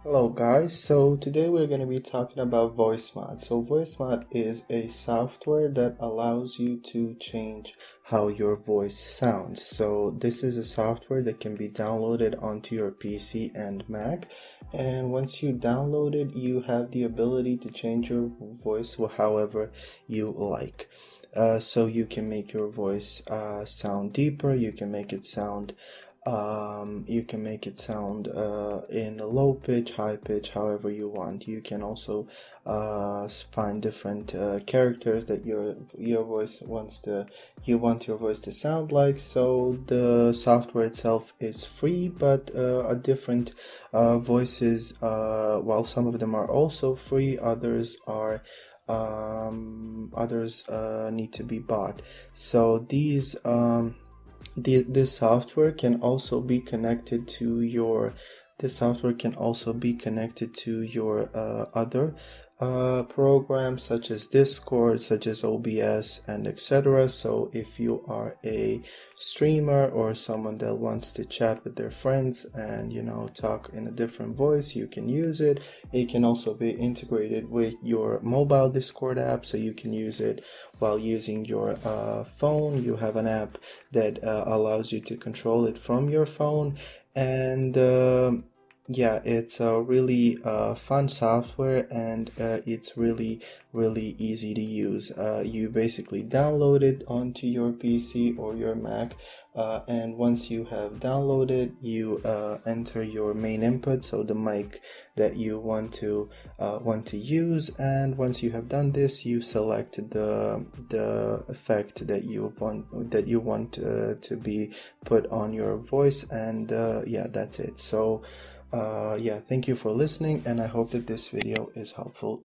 Hello guys, so today we're going to be talking about Voicemod. So Voicemod is a software that allows you to change how your voice sounds. So this is a software that can be downloaded onto your PC and Mac, and once you download it, you have the ability to change your voice however you like. So you can make your voice sound deeper, you can make it sound in a low pitch, high pitch, however you want. You can also find different characters that your voice wants to you want your voice to sound like. So the software itself is free, but a different voices, while some of them are also free, others need to be bought. So this software can also be connected to your other programs such as Discord, such as OBS, and etc. So if you are a streamer or someone that wants to chat with their friends and talk in a different voice, you can use it. It can also be integrated with your mobile Discord app, so you can use it while using your phone. You have an app that allows you to control it from your phone, and yeah, it's a really fun software, and it's really easy to use. You basically download it onto your PC or your Mac, and once you have downloaded, you enter your main input, so the mic that you want to use, and once you have done this, you select the effect that you want to be put on your voice, and yeah, that's it. So yeah, thank you for listening, and I hope that this video is helpful.